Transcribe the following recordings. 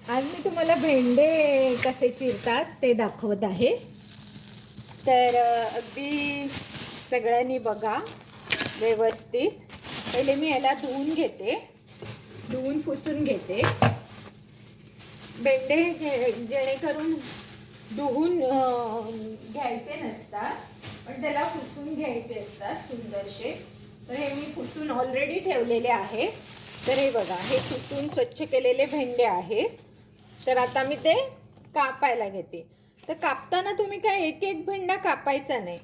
आज मी तुम्हाला भेंडे कसे चिरतात ते दाखवत आहे। तर अगदी सगळ्यांनी बघा व्यवस्थित। पहिले मी याला धुवून घेते, धुवून पुसून घेते। भेंडे जेणेकरून धुवून घ्यायचे नसतात, पण त्याला पुसून घ्यायचे असतात सुंदरसे। तर हे मी पुसून ऑलरेडी ठेवलेले आहे। तर हे बघा, हे पुसून स्वच्छ केलेले भेंडे आहेत। तर आता मी ते कापायला घेते। तर कापताना तुम्ही काय एक एक भेंडा कापायचा नाही,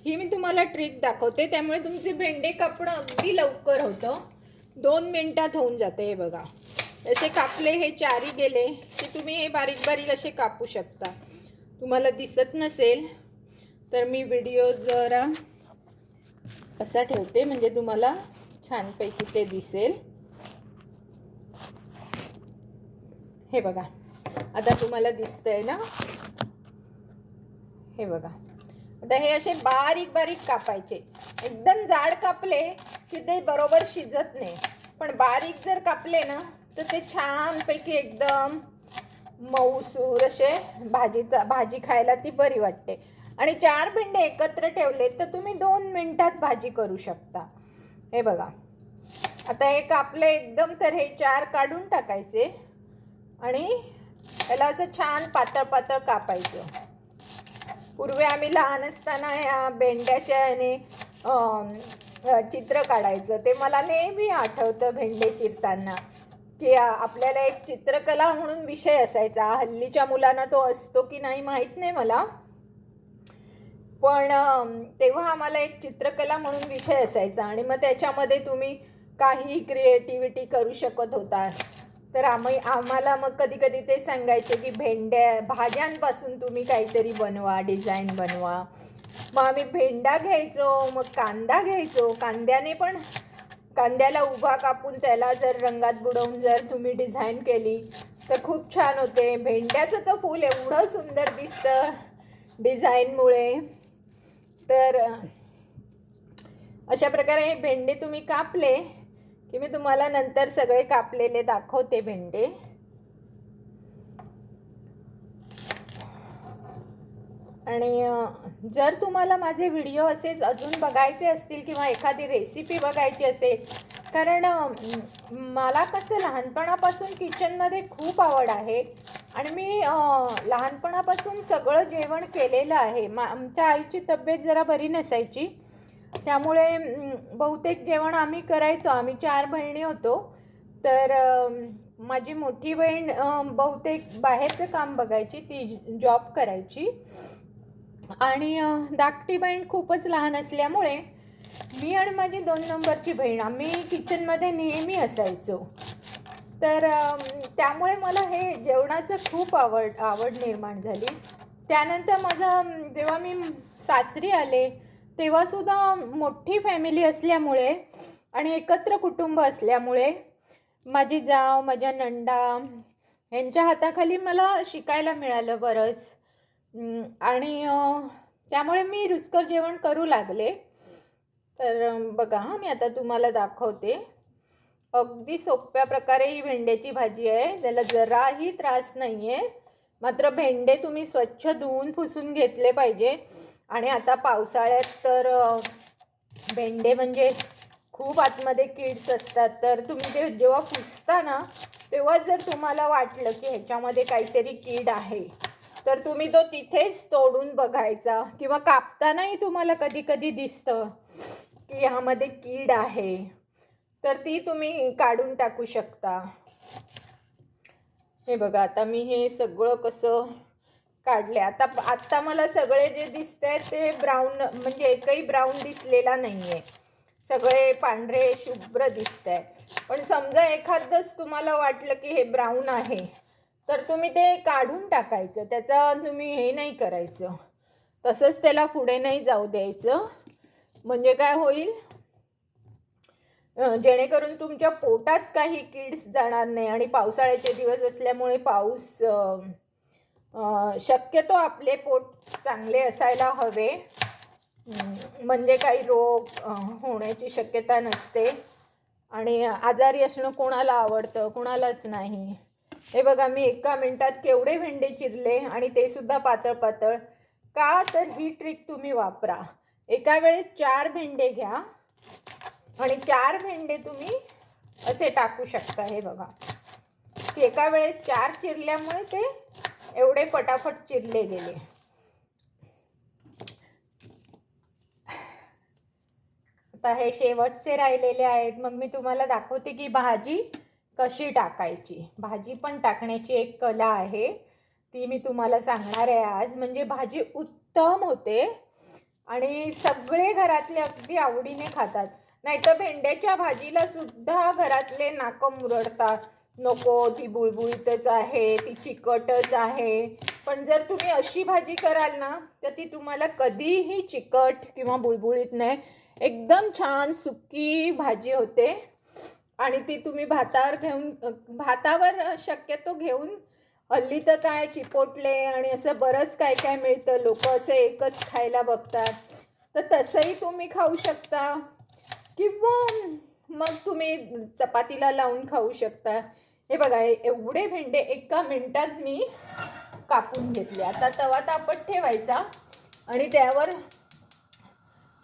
ही मी तुम्हाला ट्रिक दाखवते। त्यामुळे तुमचे भेंडे कापणं अगदी लवकर होतं, 2 मिनिटात होऊन जाते। हे बघा, असे कापले, हे चारी गेले की तुम्ही हे बारीक बारीक असे कापू शकता। तुम्हाला दिसत नसेल तर मी व्हिडिओ जरा असा ठेवते, म्हणजे तुम्हाला छानपैकी ते दिसेल। हे बघा, आता तुम्हाला दिसतंय ना? हे बघा, आता हे असे बारीक बारीक कापायचे। एकदम जाड कापले की ते बरोबर शिजत नाही, पण बारीक जर कापले ना तर ते छानपैकी एकदम मऊसूर असे भाजी खायला ती बरी वाटते। आणि 4 भेंडे एकत्र ठेवले तर तुम्ही 2 मिनिटात भाजी करू शकता। हे बघा, आता हे कापले एकदम, तर हे 4 काढून टाकायचे आणि याला असं छान पातळ पातळ कापायचं। पूर्वी आम्ही लहान असताना या भेंड्याच्या याने चित्र काढायचं, ते मला नेहमी आठवतं। भेंडे चिरताना की आपल्याला एक चित्रकला म्हणून विषय असायचा। हल्लीच्या मुलांना तो असतो की नाही माहीत नाही मला, पण तेव्हा आम्हाला एक चित्रकला म्हणून विषय असायचा आणि मग त्याच्यामध्ये तुम्ही काही क्रिएटिव्हिटी करू शकत होता। तर आम्हाला मग कधी कधी ते सांगायचे की भाज्यांपासून तुम्ही काहीतरी बनवा, डिझाईन बनवा। मग आम्ही भेंडा घ्यायचो, मग कांदा घ्यायचो। कांद्याला उभा कापून त्याला जर रंगात बुडवून जर तुम्ही डिझाईन केली तर खूप छान होते। भेंड्याचं तर फूल एवढं सुंदर दिसतं डिझाईनमुळे। तर अशा प्रकारे हे भेंडे तुम्ही कापले की मी तुम्हाला नंतर सगळे कापलेले दाखवते भेंडे। आणि जर तुम्हाला माझे व्हिडिओ असेच अजून बघायचे असतील किंवा एखादी रेसिपी बघायची असेल, कारण मला कसं लहानपणापासून किचनमध्ये खूप आवड आहे आणि मी लहानपणापासून सगळं जेवण केलेलं आहे। आमच्या आईची तब्येत जरा बरी नसायची, त्यामुळे बहुतेक जेवण आम्ही करायचो। आम्ही 4 बहिणी होतो। तर माझी मोठी बहीण बहुतेक बाहेरचं काम बघायची, ती जॉब करायची। आणि धाकटी बहीण खूपच लहान असल्यामुळे मी आणि माझी 2 नंबरची बहीण आम्ही किचनमध्ये नेहमी असायचो। तर त्यामुळे मला हे जेवणाचं खूप आवड निर्माण झाली। त्यानंतर जेव्हा मी सासरी आले तेव्हासुद्धा मोठी फॅमिली असल्यामुळे आणि एकत्र कुटुंब असल्यामुळे माझी जाव, माझ्या नंदा यांच्या हाताखाली मला शिकायला मिळालं बरंच। आणि त्यामुळे मी रुचकर जेवण करू लागले। तर बघा, मी आता तुम्हाला दाखवते। अगदी सोप्या प्रकारे ही भेंड्याची भाजी आहे, त्याला जराही त्रास नाही आहे। मात्र भेंडे तुम्ही स्वच्छ धुवून पुसून घेतले पाहिजे। आणि आता पावसाळ्यात तर भेंडे म्हणजे खूप आतमध्ये किड्स असतात, तर तुम्ही ते जेव्हा पुसता ना तेव्हा जर तुम्हाला वाटलं की ह्याच्यामध्ये काहीतरी कीड आहे तर तुम्ही तो तिथेच तोडून बघायचा, किंवा कापतानाही तुम्हाला कधी कधी दिसतं की ह्यामध्ये कीड आहे, तर ती तुम्ही काढून टाकू शकता। हे बघा, आता मी हे सगळं कसं काढले। आता मला सगळे जे दिसत आहेत ते ब्राऊन, म्हणजे एकही ब्राऊन दिसलेला नाही आहे, सगळे पांढरे शुभ्र दिसत आहे। पण समजा एखादंच तुम्हाला वाटलं की हे ब्राऊन आहे तर तुम्ही ते काढून टाकायचं, त्याचं तुम्ही हे नाही करायचं, तसंच त्याला पुढे नाही जाऊ द्यायचं। म्हणजे काय होईल, जेणेकरून तुमच्या पोटात काही किड्स जाणार नाही। आणि पावसाळ्याचे दिवस असल्यामुळे शक्यतो आपले पोट चांगले असायला हवे, म्हणजे काही रोग होण्याची शक्यता नसते। आणि आजारी असणं कोणाला आवडतं, कोणालाच नाही। हे बघा मी एका मिनिटात केवढे भेंडे चिरले आणि ते सुद्धा पातळ पातळ. का तर ही ट्रिक तुम्ही वापरा. एका वेळेस 4 भेंडे घ्या आणि 4 भेंडे तुम्ही असे टाकू शकता. हे बघा की एका वेळेस 4 चिरल्यामुळे ते एवढे फटाफट चिरले गेले. आता हे शेवटचे राहिलेले आहेत. मग मी तुम्हाला दाखवते की भाजी कशी टाकायची. भाजी पण टाकण्याची एक कला आहे, ती मी तुम्हाला सांगणार आहे आज. म्हणजे भाजी उत्तम होते आणि सगळे घरातले अगदी आवडीने खातात. नाहीतर भेंड्याच्या भाजीला सुद्धा घरातले नाकं मुरडतात. नको, ती बुळबुळीतच आहे, ती चिकटच आहे. पण जर तुम्ही अशी भाजी कराल ना तर ती तुम्हाला कधीही चिकट किंवा बुळबुळीत नाही. एकदम छान सुकी भाजी होते आणि ती तुम्ही भातावर शक्यतो घेऊन, हल्ली तर काय चिपोटले आणि असं बरंच काय काय मिळतं. लोक असं एकच खायला बघतात. तर तसंही तुम्ही खाऊ शकता किंवा मग तुम्ही चपातीला लावून खाऊ शकता. हे बघा एवढे भेंडे एका मिनिटात मी कापून घेतले. आता तवा तापत ठेवायचा आणि त्यावर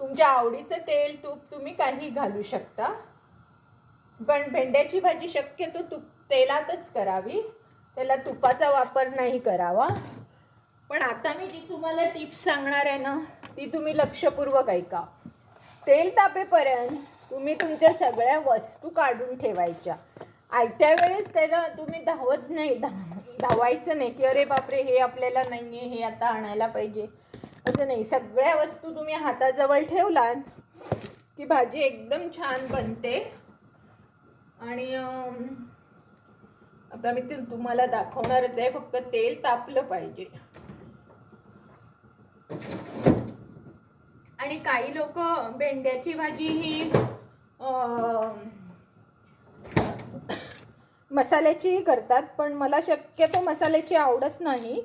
तुमच्या आवडीचं तेल तूप तुम्ही काही घालू शकता. पण भेंड्याची भाजी शक्यतो तेलातच करावी, त्याला तुपाचा वापर नाही करावा. पण आता मी जी तुम्हाला टिप्स सांगणार आहे ना ती तुम्ही लक्षपूर्वक ऐका. तेल तापेपर्यंत तुम्ही तुमच्या सगळ्या वस्तू काढून ठेवायच्या. आयत्या वेळेस त्याला तुम्ही धावायचं नाही की अरे बापरे हे आपल्याला नाही आहे, हे आता आणायला पाहिजे, असं नाही. सगळ्या वस्तू तुम्ही हाताजवळ ठेवलात की भाजी एकदम छान बनते. आणि आता मी तुम्हाला दाखवणारच आहे, फक्त तेल तापलं पाहिजे. आणि काही लोक भेंड्याची भाजी ही मसाल्याचीही करतात, पण मला शक्यतो मसाल्याची आवडत नाही.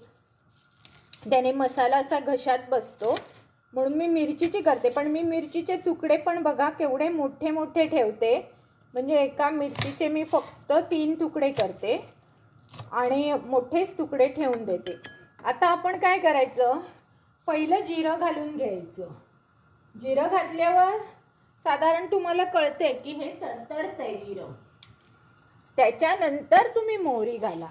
त्याने मसाला असा घशात बसतो, म्हणून मी मिरचीची करते. पण मी मिरचीचे तुकडे पण बघा केवढे मोठे मोठे ठेवते. म्हणजे एका मिरचीचे मी फक्त 3 तुकडे करते आणि मोठेच तुकडे ठेवून देते. आता आपण काय करायचं, पहिलं जिरं घालून घ्यायचं. जिरं घातल्यावर साधारण तुम्हाला कळते की हे तडतडतंय जिरं. त्याच्यानंतर तुम्ही मोहरी घाला.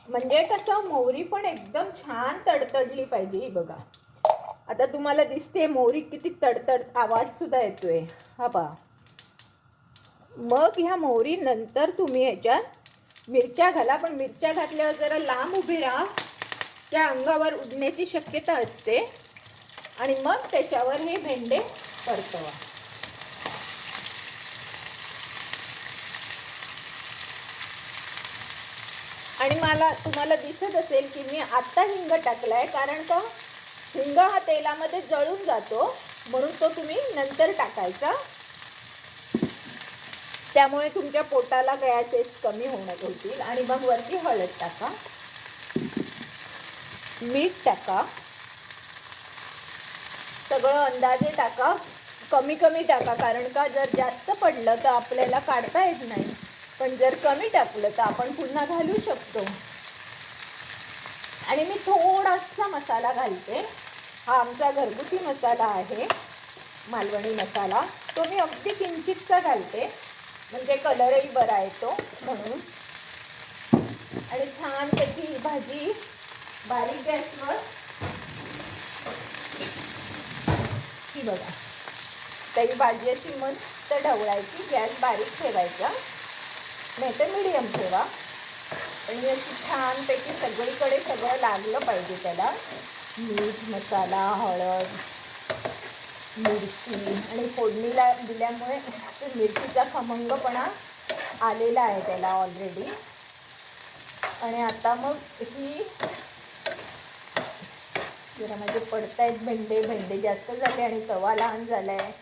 म्हणजे कसं मोहरी पण एकदम छान तडतडली पाहिजे. बघा आता तुम्हाला दिसते मोहरी किती तडतड, आवाज सुद्धा येतोय. हा पहा. मग ह्या मोहरी नंतर तुम्ही ह्याच्यात मिरच्या घाला. पण मिरच्या घातल्यावर जरा लांब उभे राहा, त्या अंगावर उडण्याची शक्यता असते. आणि मग त्याच्यावर हे भेंडे परतवा. आणि तुम्हाला दिसत असेल की मी आत्ता हिंग टाकलाय, कारण का हिंग हा तेलामध्ये जळून जातो, म्हणून तो तुम्ही नंतर टाकायचा. त्यामुळे तुमच्या पोटाला गॅसेस कमी होतील. आणि मग वरती हळद टाका, मीठ टाका, सगळं अंदाजे टाका. कमी कमी टाका, कारण का जर जास्त पडलं तर आपल्याला काढता येत नाही. पण जर कमी टाकलं तर आपण पुन्हा घालू शकतो. आणि मी थोडासा मसाला घालते. हा आमचा घरगुती मसाला आहे, मालवणी मसाला. तो मी अगदी किंचितचा घालते, म्हणजे कलरही बरा येतो म्हणून. आणि छान त्याची भाजी बारीक गॅसवर, ही बघा तरी भाजी अशी मस्त ढवळायची. गॅस बारीक ठेवायचा, नाही तर मीडियम ठेवा. आणि अशी छानपैकी सगळीकडे सगळं लागलं पाहिजे त्याला. मीठ, मसाला, हळद, मिरची. आणि फोडणीला दिल्यामुळे मिरचीचा खमंगपणा आलेला आहे त्याला ऑलरेडी. आणि आता मग ही जरा माझे पडतायत भेंडे जास्त झाले आणि तवा लहान झाला आहे,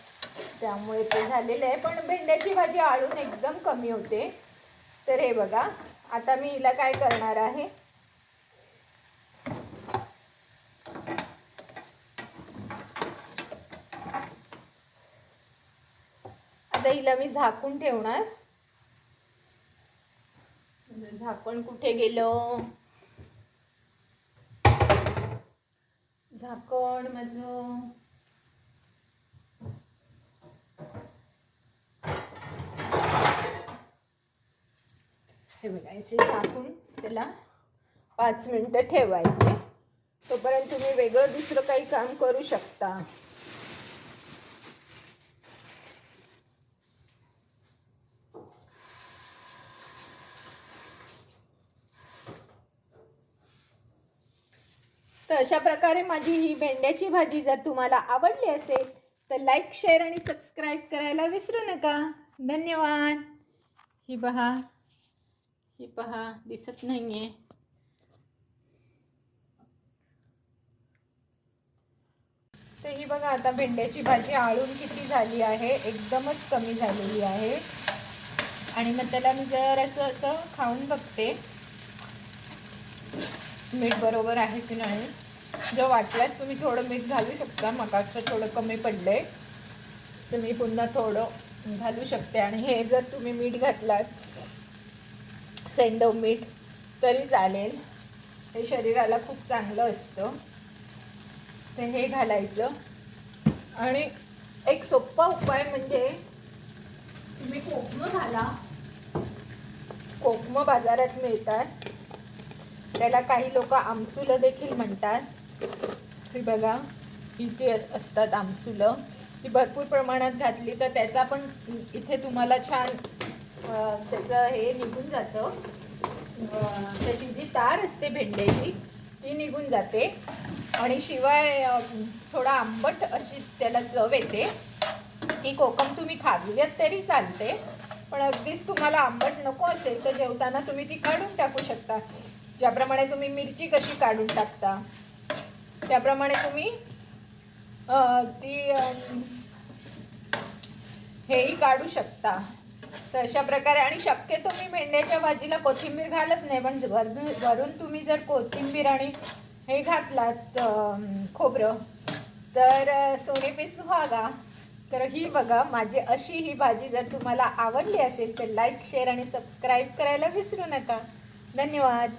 त्यामुळे ते झालेलं आहे. पण भेंड्याची भाजी आळून एकदम कमी होते. तर हे बघा आता मी हिला काय करणार आहे, आता हिला मी झाकून ठेवणार झाकण कुठे गेलं? झाकण माझं हे बघायचे, झाकून त्याला 5 मिनिटं ठेवायचे. तोपर्यंत तुम्ही वेगळं दुसरं काही काम करू शकता. तर अशा प्रकारे माझी ही भेंड्याची भाजी जर तुम्हाला आवडली असेल तर लाईक, शेअर आणि सबस्क्राईब करायला विसरू नका. धन्यवाद. ही पहा दिसत नाहीये. तर ही बघा, आता भेंड्याची भाजी आळून किती झाली आहे, एकदमच कमी झालेली आहे. आणि मग त्याला मी जरासं असं खाऊन बघते मीठ बरोबर आहे की नाही. जर वाटल्यास तुम्ही थोडं मीठ घालू शकता. मगाचं थोडं कमी पडलंय तर मी पुन्हा थोडं घालू शकते. आणि हे जर तुम्ही मीठ घातलात, सेंधव मीठ, तरी चालेल. हे शरीराला खूप चांगलं असतं. तर हे घालायचं. आणि एक सोपा उपाय म्हणजे तुम्ही कोकमं घाला. कोकमं बाजारात मिळतात. त्याला काही लोक आमसुलं देखील म्हणतात. ही बघा, ही जी असतात आमसुलं, ती भरपूर प्रमाणात घातली तर त्याचा पण इथे तुम्हाला छान त्याचं हे निघून जातं. त्याची जी तार असते भेंड्याची ती निघून जाते. आणि शिवाय थोडा आंबट अशी त्याला चव येते. ही कोकम तुम्ही खाल्ल्यात तरी चालते, पण अगदीच तुम्हाला आंबट नको असेल तर जेवताना तुम्ही ती काढून टाकू शकता. ज्याप्रमाणे तुम्ही मिरची कशी काढून टाकता त्याप्रमाणे तुम्ही ती हेही काढू शकता. तर अशा प्रकारे. आणि शक्यतो मी भेंड्याच्या भाजीला कोथिंबीर घालत नाही, पण वरून तुम्ही जर कोथिंबीर आणि हे घातलात खोबरं तर सोने पे सुहागा. तर ही बघा, माझी अशी ही भाजी जर तुम्हाला आवडली असेल तर लाईक, शेअर आणि सबस्क्राईब करायला विसरू नका. धन्यवाद.